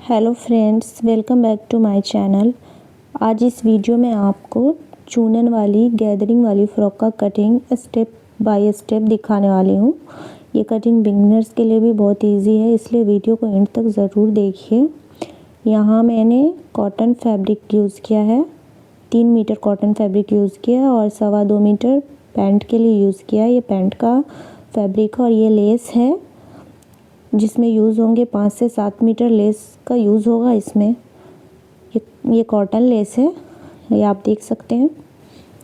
Hello friends, welcome back to my channel. आज इस video में आपको चूनन वाली गैदरिंग वाली फ़्रॉक का कटिंग स्टेप बाय स्टेप दिखाने वाली हूँ। ये कटिंग बिगनर्स के लिए भी बहुत इजी है, इसलिए वीडियो को एंड तक ज़रूर देखिए। यहाँ मैंने कॉटन फैब्रिक यूज़ किया है, 3 मीटर कॉटन फैब्रिक यूज़ किया है और 2.25 मीटर पैंट के लिए यूज़ किया है। ये पैंट का फैब्रिक है और ये लेस है जिसमें यूज़ होंगे 5 से 7 मीटर लेस का यूज़ होगा इसमें। ये कॉटन लेस है, ये आप देख सकते हैं।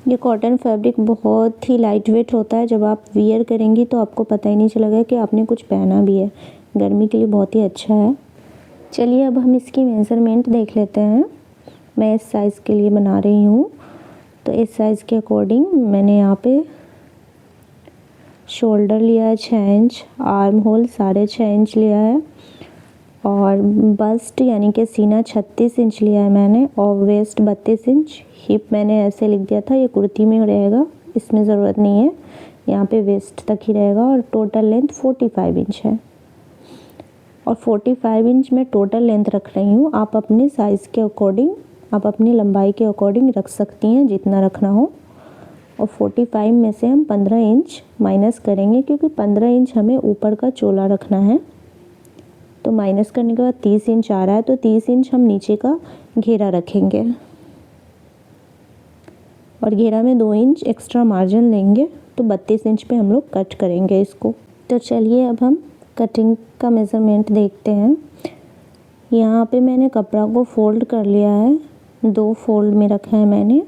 ये कॉटन फैब्रिक बहुत ही लाइट वेट होता है, जब आप वियर करेंगी तो आपको पता ही नहीं चलेगा कि आपने कुछ पहना भी है। गर्मी के लिए बहुत ही अच्छा है। चलिए अब हम इसकी मेज़रमेंट देख लेते हैं। मैं इस साइज़ के लिए बना रही हूँ, तो इस साइज़ के अकॉर्डिंग मैंने यहाँ पे शोल्डर लिया है 6 इंच, आर्म होल 6.5 इंच लिया है और बस्ट यानी कि सीना 36 इंच लिया है मैंने और वेस्ट 32 इंच। हिप मैंने ऐसे लिख दिया था, ये कुर्ती में रहेगा, इसमें ज़रूरत नहीं है, यहाँ पे वेस्ट तक ही रहेगा। और टोटल लेंथ 45 इंच है और 45 इंच में टोटल लेंथ रख रही हूँ। आप अपने साइज़ के अकॉर्डिंग, आप अपनी लंबाई के अकॉर्डिंग रख सकती हैं जितना रखना हो। और 45 में से हम 15 इंच माइनस करेंगे क्योंकि 15 इंच हमें ऊपर का चोला रखना है। तो माइनस करने के बाद 30 इंच आ रहा है, तो 30 इंच हम नीचे का घेरा रखेंगे और घेरा में 2 इंच एक्स्ट्रा मार्जिन लेंगे, तो 32 इंच पे हम लोग कट करेंगे इसको। तो चलिए अब हम कटिंग का मेज़रमेंट देखते हैं। यहाँ पे मैंने कपड़ा को फोल्ड कर लिया है, 2 फोल्ड में रखा है मैंने।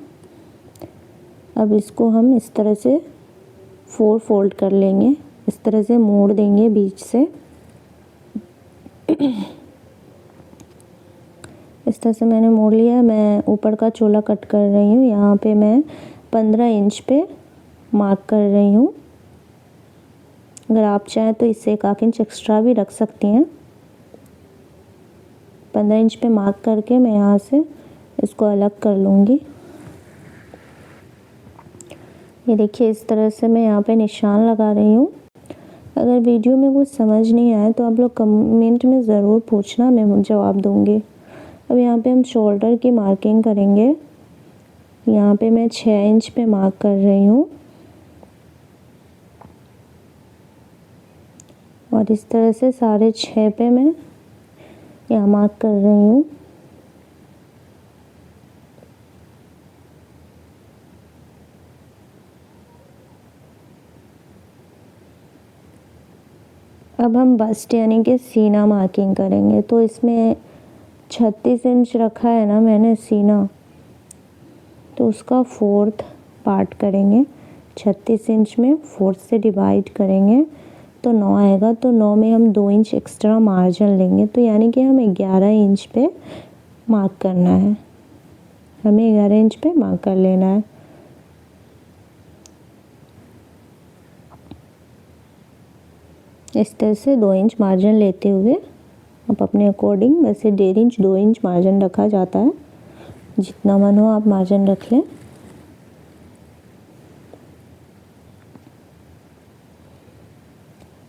अब इसको हम इस तरह से 4 फोल्ड कर लेंगे, इस तरह से मोड़ देंगे बीच से। इस तरह से मैंने मोड़ लिया। मैं ऊपर का चोला कट कर रही हूँ, यहाँ पे मैं 15 इंच पे मार्क कर रही हूँ। अगर आप चाहें तो इससे 1 इंच एक्स्ट्रा भी रख सकती हैं। 15 इंच पे मार्क करके मैं यहाँ से इसको अलग कर लूँगी। ये देखिए, इस तरह से मैं यहाँ पे निशान लगा रही हूँ। अगर वीडियो में कुछ समझ नहीं आए तो आप लोग कमेंट में ज़रूर पूछना, मैं जवाब दूँगी। अब यहाँ पे हम शोल्डर की मार्किंग करेंगे। यहाँ पे मैं 6 इंच पे मार्क कर रही हूँ और इस तरह से 6.5 पे मैं यहाँ मार्क कर रही हूँ। अब हम बस्ट यानी कि सीना मार्किंग करेंगे। तो इसमें 36 इंच रखा है ना मैंने सीना, तो उसका 4th पार्ट करेंगे। 36 इंच में 4 से डिवाइड करेंगे तो 9 आएगा। तो 9 में हम 2 इंच एक्स्ट्रा मार्जिन लेंगे, तो यानी कि हमें 11 इंच पे मार्क करना है। हमें 11 इंच पे मार्क कर लेना है। इस तरह से 2 इंच मार्जिन लेते हुए आप अपने अकॉर्डिंग, वैसे 1.5 इंच 2 इंच मार्जिन रखा जाता है, जितना मन हो आप मार्जिन रख लें।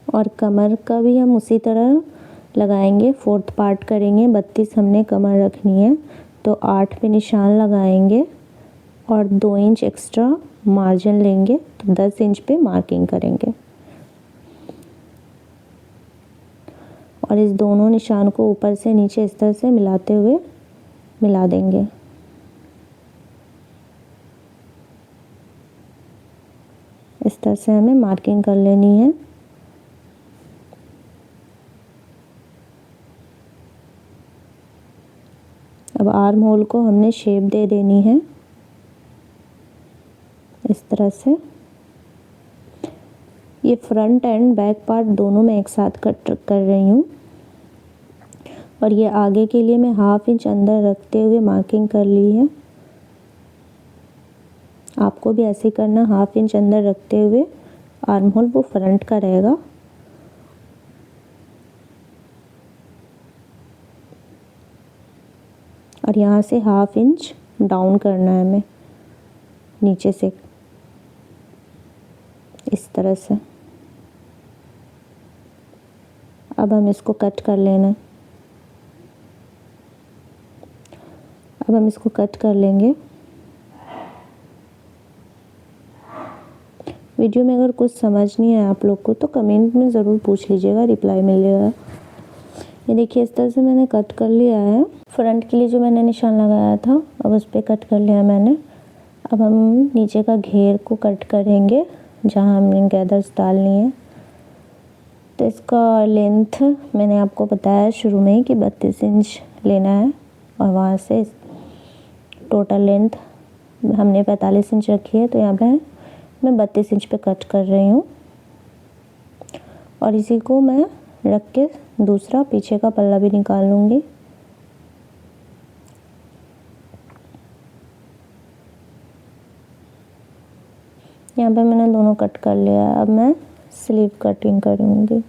और कमर का भी हम उसी तरह लगाएंगे, 4th पार्ट करेंगे। 32 हमने कमर रखनी है, तो 8 पे निशान लगाएंगे और 2 इंच एक्स्ट्रा मार्जिन लेंगे, तो 10 इंच पे मार्किंग करेंगे और इस दोनों निशान को ऊपर से नीचे इस तरह से मिलाते हुए मिला देंगे। इस तरह से हमें मार्किंग कर लेनी है। अब आर्म होल को हमने शेप दे देनी है इस तरह से। ये फ्रंट एंड बैक पार्ट दोनों में एक साथ कट कर रही हूँ और ये आगे के लिए मैं 1/2 इंच अंदर रखते हुए मार्किंग कर ली है। आपको भी ऐसे करना, 1/2 इंच अंदर रखते हुए। आर्म होल वो फ्रंट का रहेगा। और यहाँ से 1/2 इंच डाउन करना है हमें नीचे से, इस तरह से। अब हम इसको कट कर लेना है। अब हम इसको कट कर लेंगे। वीडियो में अगर कुछ समझ नहीं आया आप लोग को तो कमेंट में ज़रूर पूछ लीजिएगा, रिप्लाई मिलेगा। ये देखिए इस तरह से मैंने कट कर लिया है। फ्रंट के लिए जो मैंने निशान लगाया था अब उस पर कट कर लिया मैंने। अब हम नीचे का घेर को कट करेंगे जहाँ हमने गैदर्स डालनी है। तो इसका लेंथ मैंने आपको बताया शुरू में ही कि 32 इंच लेना है और वहाँ से टोटल लेंथ हमने 45 इंच रखी है, तो यहाँ पे मैं 32 इंच पे कट कर रही हूँ। और इसी को मैं रख के दूसरा पीछे का पल्ला भी निकाल लूँगी। यहाँ पे मैंने दोनों कट कर लिया है। अब मैं स्लीव कटिंग करूँगी।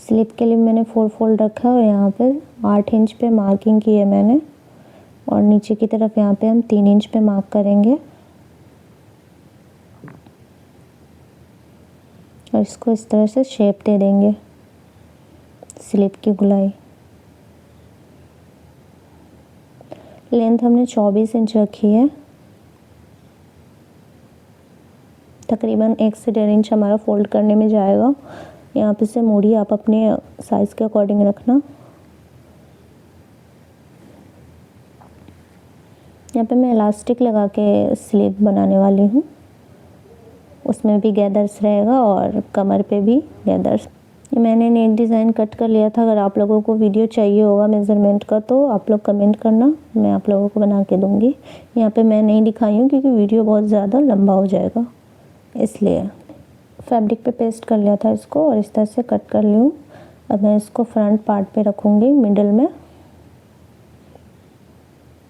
स्लीव के लिए मैंने 4 फोल्ड रखा है और यहाँ पे 8 इंच पे मार्किंग की है मैंने, और नीचे की तरफ यहाँ पे हम 3 इंच पे मार्क करेंगे और इसको इस तरह से शेप दे देंगे स्लीव की गुलाई। लेंथ हमने 24 इंच रखी है। तकरीबन 1 से 1.5 इंच हमारा फोल्ड करने में जाएगा। यहाँ पे से मोड़ी आप अपने साइज़ के अकॉर्डिंग रखना। यहाँ पे मैं इलास्टिक लगा के स्लीव बनाने वाली हूँ। उसमें भी गैदर्स रहेगा और कमर पे भी गैदर्स। ये मैंने नेक डिज़ाइन कट कर लिया था। अगर आप लोगों को वीडियो चाहिए होगा मेज़रमेंट का तो आप लोग कमेंट करना, मैं आप लोगों को बना के दूँगी। यहाँ पे मैं नहीं दिखाई हूँ क्योंकि वीडियो बहुत ज़्यादा लंबा हो जाएगा, इसलिए। फैब्रिक पे पेस्ट कर लिया था इसको और इस तरह से कट कर लूँ। अब मैं इसको फ्रंट पार्ट पे रखूँगी मिडिल में,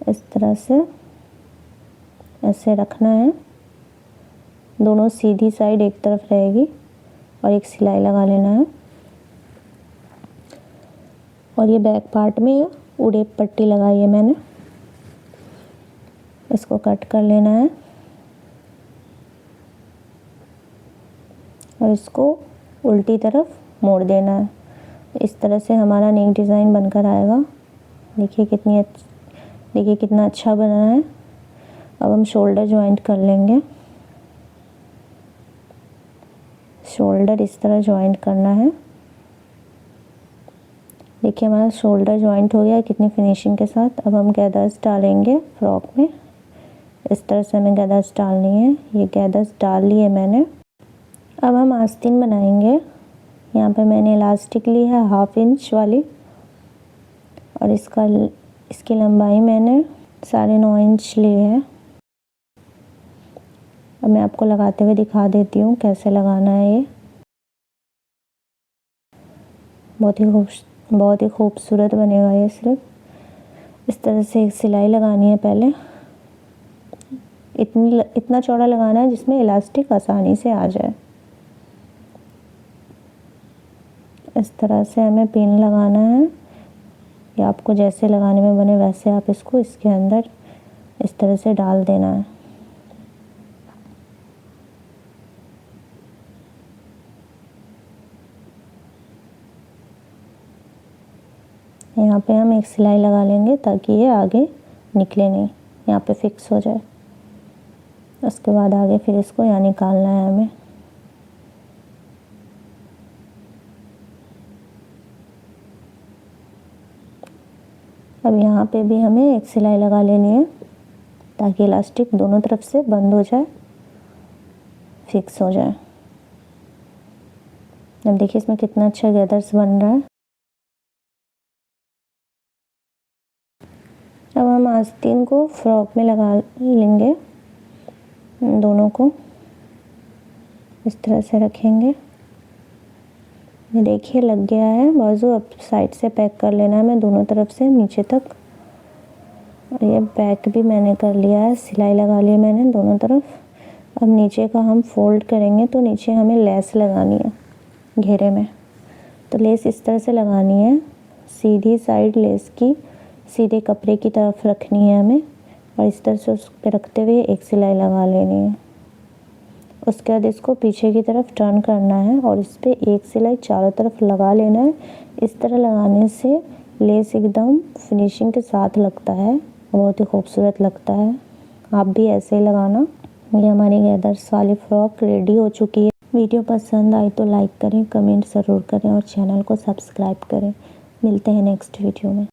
इस तरह से ऐसे रखना है। दोनों सीधी साइड एक तरफ रहेगी और एक सिलाई लगा लेना है। और ये बैक पार्ट में उड़े पट्टी लगाई है मैंने, इसको कट कर लेना है और इसको उल्टी तरफ मोड़ देना है। इस तरह से हमारा नेक डिज़ाइन बनकर आएगा। देखिए कितना अच्छा बना है। अब हम शोल्डर जॉइंट कर लेंगे। शोल्डर इस तरह जॉइंट करना है। देखिए हमारा शोल्डर जॉइंट हो गया कितनी फिनिशिंग के साथ। अब हम गैदर्स डालेंगे फ्रॉक में। इस तरह से हमें गैदर्स डालनी है। ये गैदर्स डाल लिए मैंने। अब हम आस्तीन बनाएंगे। यहाँ पे मैंने इलास्टिक ली है 1/2 इंच वाली और इसकी लंबाई मैंने 9.5 इंच ली है। अब मैं आपको लगाते हुए दिखा देती हूँ कैसे लगाना है। ये बहुत ही खूबसूरत बनेगा ये। सिर्फ इस तरह से एक सिलाई लगानी है पहले। इतना चौड़ा लगाना है जिसमें इलास्टिक आसानी से आ जाए। इस तरह से हमें पिन लगाना है, या आपको जैसे लगाने में बने वैसे आप इसको इसके अंदर इस तरह से डाल देना है। यहाँ पे हम एक सिलाई लगा लेंगे ताकि ये आगे निकले नहीं, यहाँ पे फिक्स हो जाए। उसके बाद आगे फिर इसको यहाँ निकालना है हमें। अब यहाँ पे भी हमें एक सिलाई लगा लेनी है ताकि इलास्टिक दोनों तरफ से बंद हो जाए, फिक्स हो जाए। अब देखिए इसमें कितना अच्छा गैदर्स बन रहा है। अब हम आस्तीन को फ्रॉक में लगा लेंगे, दोनों को इस तरह से रखेंगे। ये देखिए लग गया है बाजू। अब साइड से पैक कर लेना है हमें दोनों तरफ से नीचे तक। और ये बैक भी मैंने कर लिया है, सिलाई लगा ली मैंने दोनों तरफ। अब नीचे का हम फोल्ड करेंगे तो नीचे हमें लेस लगानी है घेरे में। तो लेस इस तरह से लगानी है, सीधी साइड लेस की सीधे कपड़े की तरफ रखनी है हमें और इस तरह से उस पर रखते हुए एक सिलाई लगा लेनी है। उसके बाद इसको पीछे की तरफ टर्न करना है और इस पर एक सिलाई चारों तरफ लगा लेना है। इस तरह लगाने से लेस एकदम फिनिशिंग के साथ लगता है, बहुत ही खूबसूरत लगता है। आप भी ऐसे ही लगाना। ये हमारी गैदर्स वाली फ्रॉक रेडी हो चुकी है। वीडियो पसंद आई तो लाइक करें, कमेंट ज़रूर करें और चैनल को सब्सक्राइब करें। मिलते हैं नेक्स्ट वीडियो में।